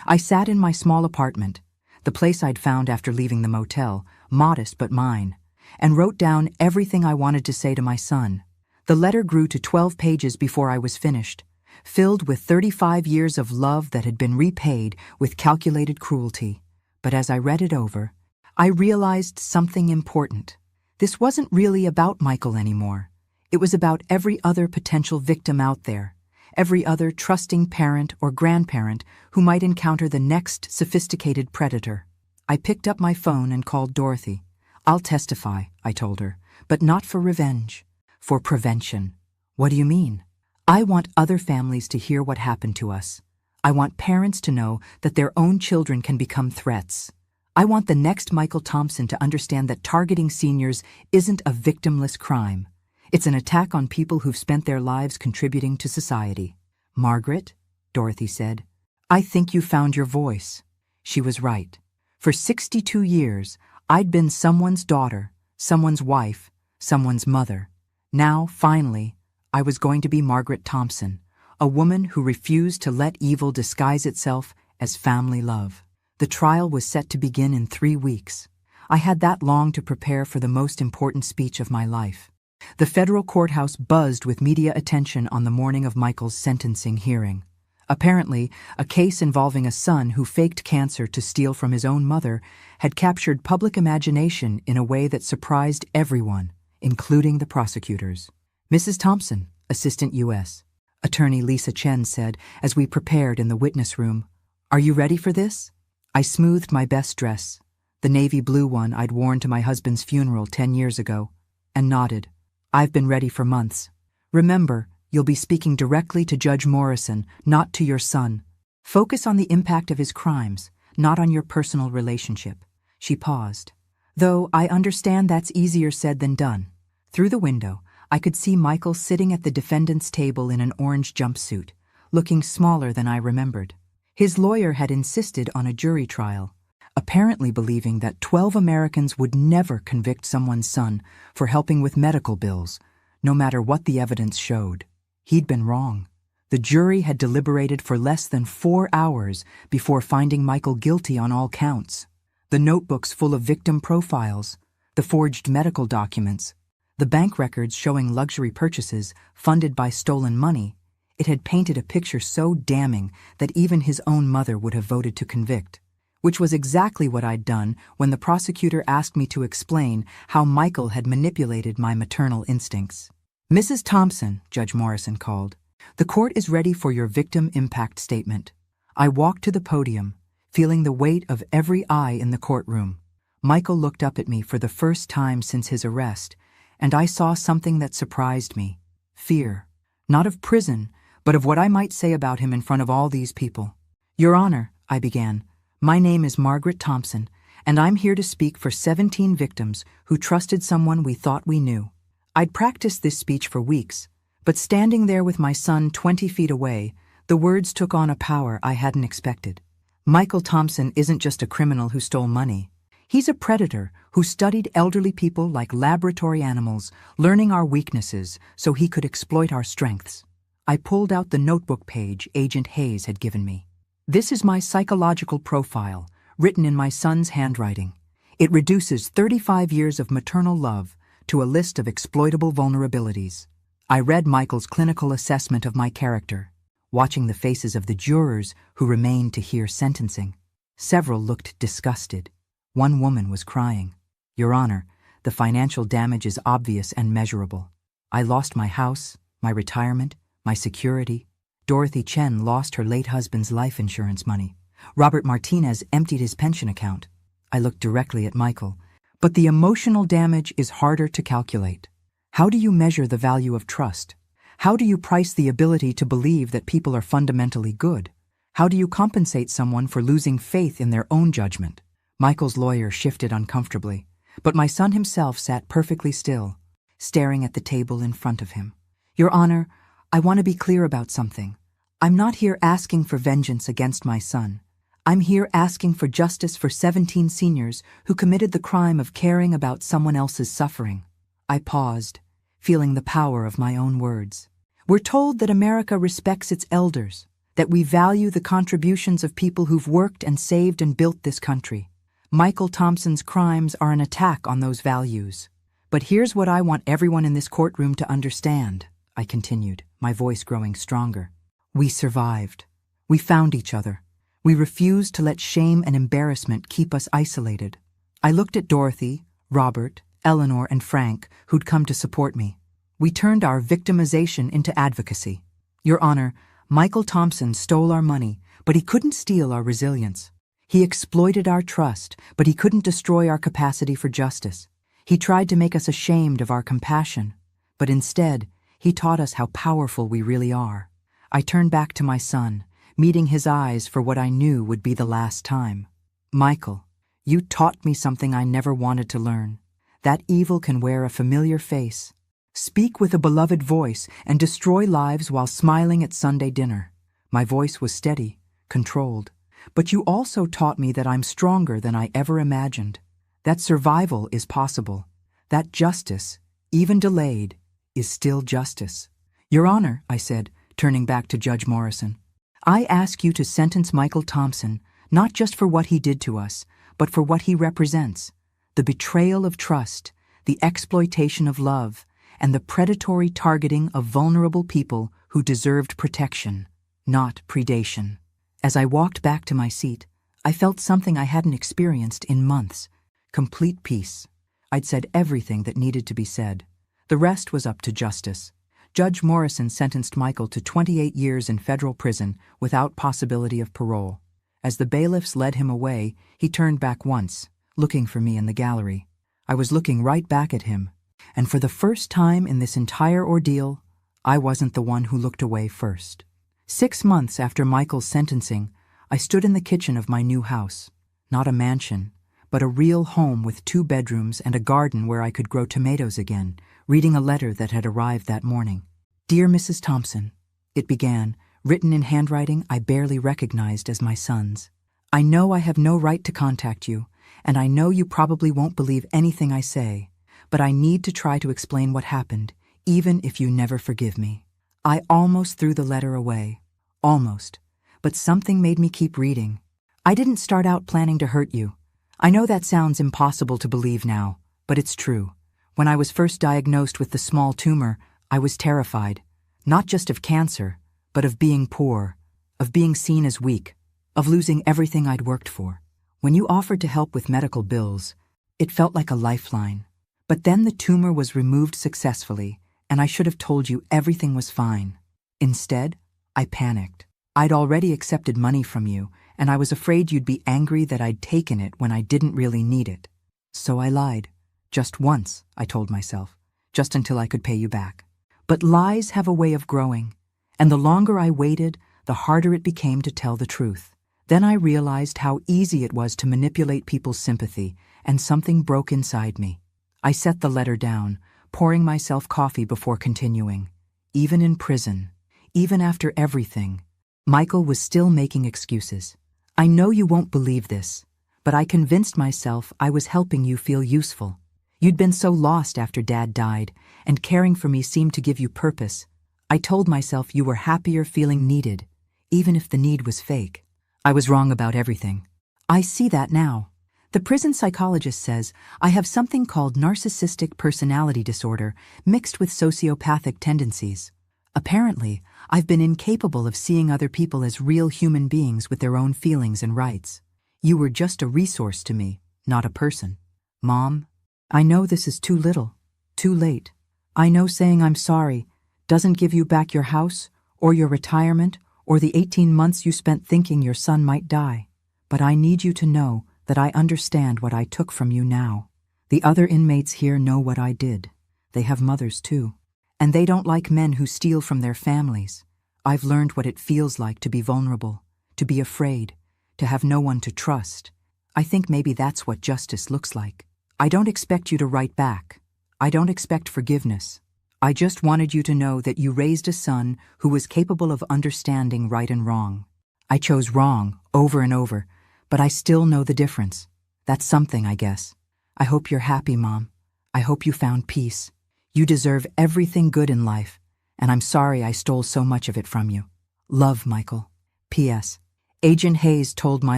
I sat in my small apartment, the place I'd found after leaving the motel, modest but mine, and wrote down everything I wanted to say to my son. The letter grew to 12 pages before I was finished, filled with 35 years of love that had been repaid with calculated cruelty. But as I read it over, I realized something important. This wasn't really about Michael anymore. It was about every other potential victim out there, every other trusting parent or grandparent who might encounter the next sophisticated predator. I picked up my phone and called Dorothy. "I'll testify," I told her, "but not for revenge, for prevention." "What do you mean?" "I want other families to hear what happened to us. I want parents to know that their own children can become threats. I want the next Michael Thompson to understand that targeting seniors isn't a victimless crime. It's an attack on people who've spent their lives contributing to society." "Margaret," Dorothy said, "I think you found your voice." She was right. For 62 years, I'd been someone's daughter, someone's wife, someone's mother. Now, finally, I was going to be Margaret Thompson, a woman who refused to let evil disguise itself as family love. The trial was set to begin in 3 weeks. I had that long to prepare for the most important speech of my life. The federal courthouse buzzed with media attention on the morning of Michael's sentencing hearing. Apparently, a case involving a son who faked cancer to steal from his own mother had captured public imagination in a way that surprised everyone, including the prosecutors. Mrs. Thompson, Assistant U.S. Attorney Lisa Chen said as we prepared in the witness room, "Are you ready for this?" I smoothed my best dress, the navy blue one I'd worn to my husband's funeral 10 years ago, and nodded. "I've been ready for months. Remember, you'll be speaking directly to Judge Morrison, not to your son. Focus on the impact of his crimes, not on your personal relationship." She paused. "Though I understand that's easier said than done." Through the window, I could see Michael sitting at the defendant's table in an orange jumpsuit, looking smaller than I remembered. His lawyer had insisted on a jury trial, apparently believing that 12 Americans would never convict someone's son for helping with medical bills, no matter what the evidence showed. He'd been wrong. The jury had deliberated for less than 4 hours before finding Michael guilty on all counts. The notebooks full of victim profiles, the forged medical documents, the bank records showing luxury purchases funded by stolen money, it had painted a picture so damning that even his own mother would have voted to convict, which was exactly what I'd done when the prosecutor asked me to explain how Michael had manipulated my maternal instincts. "Mrs. Thompson," Judge Morrison called, "the court is ready for your victim impact statement." I walked to the podium, feeling the weight of every eye in the courtroom. Michael looked up at me for the first time since his arrest, and I saw something that surprised me. Fear. Not of prison, but of what I might say about him in front of all these people. "Your Honor," I began, "my name is Margaret Thompson, and I'm here to speak for 17 victims who trusted someone we thought we knew." I'd practiced this speech for weeks, but standing there with my son 20 feet away, the words took on a power I hadn't expected. Michael Thompson isn't just a criminal who stole money. He's a predator who studied elderly people like laboratory animals, learning our weaknesses so he could exploit our strengths. I pulled out the notebook page Agent Hayes had given me. "This is my psychological profile, written in my son's handwriting. It reduces 35 years of maternal love to a list of exploitable vulnerabilities." I read Michael's clinical assessment of my character, watching the faces of the jurors who remained to hear sentencing. Several looked disgusted. One woman was crying. "Your Honor, the financial damage is obvious and measurable. I lost my house, my retirement, my security. Dorothy Chen lost her late husband's life insurance money. Robert Martinez emptied his pension account." I looked directly at Michael. "But the emotional damage is harder to calculate. How do you measure the value of trust? How do you price the ability to believe that people are fundamentally good? How do you compensate someone for losing faith in their own judgment?" Michael's lawyer shifted uncomfortably, but my son himself sat perfectly still, staring at the table in front of him. "Your Honor, I want to be clear about something. I'm not here asking for vengeance against my son. I'm here asking for justice for 17 seniors who committed the crime of caring about someone else's suffering." I paused, feeling the power of my own words. We're told that America respects its elders, that we value the contributions of people who've worked and saved and built this country. Michael Thompson's crimes are an attack on those values. But here's what I want everyone in this courtroom to understand, I continued, my voice growing stronger. We survived. We found each other. We refused to let shame and embarrassment keep us isolated. I looked at Dorothy, Robert, Eleanor, and Frank, who'd come to support me. We turned our victimization into advocacy. Your Honor, Michael Thompson stole our money, but he couldn't steal our resilience. He exploited our trust, but he couldn't destroy our capacity for justice. He tried to make us ashamed of our compassion, but instead, he taught us how powerful we really are. I turned back to my son, meeting his eyes for what I knew would be the last time. Michael, you taught me something I never wanted to learn. That evil can wear a familiar face, speak with a beloved voice, and destroy lives while smiling at Sunday dinner. My voice was steady, controlled. But you also taught me that I'm stronger than I ever imagined, that survival is possible, that justice, even delayed, is still justice. Your Honor, I said, turning back to Judge Morrison, I ask you to sentence Michael Thompson not just for what he did to us, but for what he represents: the betrayal of trust, the exploitation of love, and the predatory targeting of vulnerable people who deserved protection, not predation. As I walked back to my seat, I felt something I hadn't experienced in months: complete peace. I'd said everything that needed to be said. The rest was up to justice. Judge Morrison sentenced Michael to 28 years in federal prison without possibility of parole. As the bailiffs led him away, he turned back once, looking for me in the gallery. I was looking right back at him, and for the first time in this entire ordeal, I wasn't the one who looked away first. 6 months after Michael's sentencing, I stood in the kitchen of my new house. Not a mansion, but a real home with 2 bedrooms and a garden where I could grow tomatoes again, reading a letter that had arrived that morning. Dear Mrs. Thompson, it began, written in handwriting I barely recognized as my son's. I know I have no right to contact you, and I know you probably won't believe anything I say, but I need to try to explain what happened, even if you never forgive me. I almost threw the letter away. Almost. But something made me keep reading. I didn't start out planning to hurt you. I know that sounds impossible to believe now, but it's true. When I was first diagnosed with the small tumor, I was terrified, not just of cancer, but of being poor, of being seen as weak, of losing everything I'd worked for. When you offered to help with medical bills, it felt like a lifeline. But then the tumor was removed successfully, and I should have told you everything was fine. Instead, I panicked. I'd already accepted money from you, and I was afraid you'd be angry that I'd taken it when I didn't really need it. So I lied. Just once, I told myself, just until I could pay you back. But lies have a way of growing, and the longer I waited, the harder it became to tell the truth. Then I realized how easy it was to manipulate people's sympathy, and something broke inside me. I set the letter down, pouring myself coffee before continuing. Even in prison, even after everything, Michael was still making excuses. I know you won't believe this, but I convinced myself I was helping you feel useful. You'd been so lost after Dad died, and caring for me seemed to give you purpose. I told myself you were happier feeling needed, even if the need was fake. I was wrong about everything. I see that now. The prison psychologist says I have something called narcissistic personality disorder mixed with sociopathic tendencies. Apparently, I've been incapable of seeing other people as real human beings with their own feelings and rights. You were just a resource to me, not a person. Mom, I know this is too little, too late. I know saying I'm sorry doesn't give you back your house, or your retirement, or the 18 months you spent thinking your son might die. But I need you to know that I understand what I took from you now. The other inmates here know what I did. They have mothers too. And they don't like men who steal from their families. I've learned what it feels like to be vulnerable, to be afraid, to have no one to trust. I think maybe that's what justice looks like. I don't expect you to write back. I don't expect forgiveness. I just wanted you to know that you raised a son who was capable of understanding right and wrong. I chose wrong over and over, but I still know the difference. That's something, I guess. I hope you're happy, Mom. I hope you found peace. You deserve everything good in life, and I'm sorry I stole so much of it from you. Love, Michael. P.S. Agent Hayes told my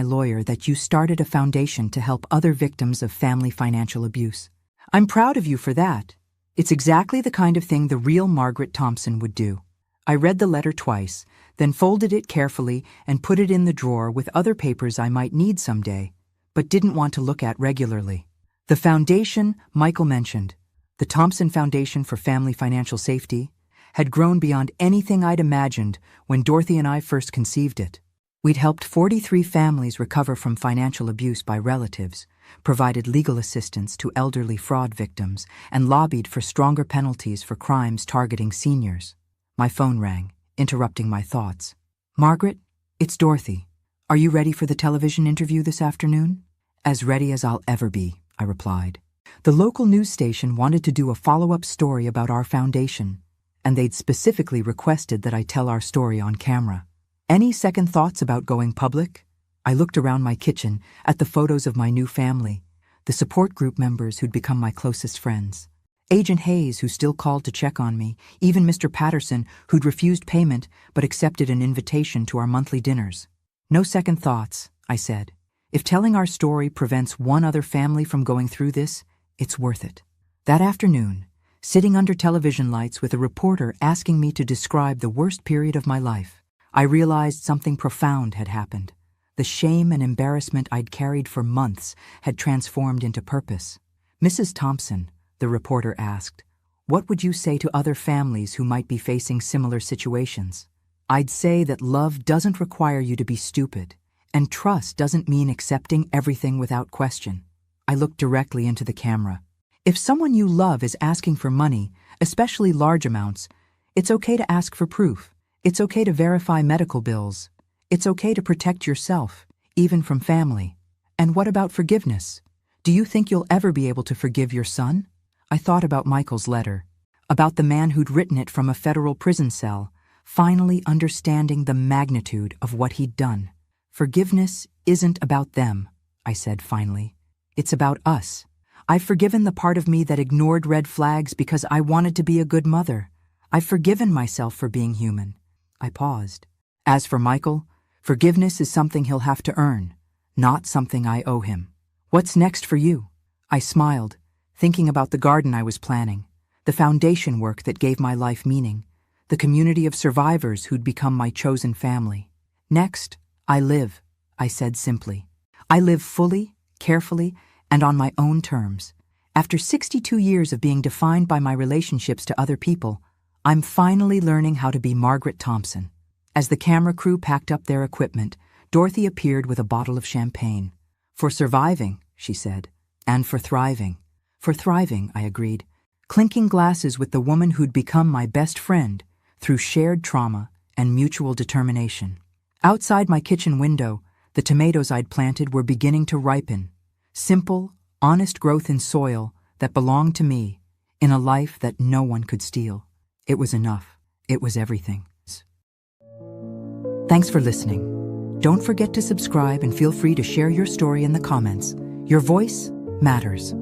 lawyer that you started a foundation to help other victims of family financial abuse. I'm proud of you for that. It's exactly the kind of thing the real Margaret Thompson would do. I read the letter twice, then folded it carefully and put it in the drawer with other papers I might need someday, but didn't want to look at regularly. The foundation Michael mentioned, the Thompson Foundation for Family Financial Safety, had grown beyond anything I'd imagined when Dorothy and I first conceived it. We'd helped 43 families recover from financial abuse by relatives, provided legal assistance to elderly fraud victims, and lobbied for stronger penalties for crimes targeting seniors. My phone rang, interrupting my thoughts. Margaret, it's Dorothy. Are you ready for the television interview this afternoon? As ready as I'll ever be, I replied. The local news station wanted to do a follow-up story about our foundation, and they'd specifically requested that I tell our story on camera. Any second thoughts about going public? I looked around my kitchen at the photos of my new family, the support group members who'd become my closest friends. Agent Hayes, who still called to check on me, even Mr. Patterson, who'd refused payment but accepted an invitation to our monthly dinners. No second thoughts, I said. If telling our story prevents one other family from going through this, it's worth it. That afternoon, sitting under television lights with a reporter asking me to describe the worst period of my life, I realized something profound had happened. The shame and embarrassment I'd carried for months had transformed into purpose. Mrs. Thompson, the reporter asked, what would you say to other families who might be facing similar situations? I'd say that love doesn't require you to be stupid, and trust doesn't mean accepting everything without question. I looked directly into the camera. If someone you love is asking for money, especially large amounts, it's okay to ask for proof. It's okay to verify medical bills. It's okay to protect yourself, even from family. And what about forgiveness? Do you think you'll ever be able to forgive your son? I thought about Michael's letter, about the man who'd written it from a federal prison cell, finally understanding the magnitude of what he'd done. Forgiveness isn't about them, I said finally. It's about us. I've forgiven the part of me that ignored red flags because I wanted to be a good mother. I've forgiven myself for being human. I paused. As for Michael, forgiveness is something he'll have to earn, not something I owe him. What's next for you? I smiled, thinking about the garden I was planning, the foundation work that gave my life meaning, the community of survivors who'd become my chosen family. Next, I live, I said simply. I live fully, carefully, and on my own terms. After 62 years of being defined by my relationships to other people, I'm finally learning how to be Margaret Thompson. As the camera crew packed up their equipment, Dorothy appeared with a bottle of champagne. For surviving, she said, and for thriving. For thriving, I agreed, clinking glasses with the woman who'd become my best friend through shared trauma and mutual determination. Outside my kitchen window, the tomatoes I'd planted were beginning to ripen. Simple, honest growth in soil that belonged to me, in a life that no one could steal. It was enough. It was everything. Thanks for listening. Don't forget to subscribe and feel free to share your story in the comments. Your voice matters.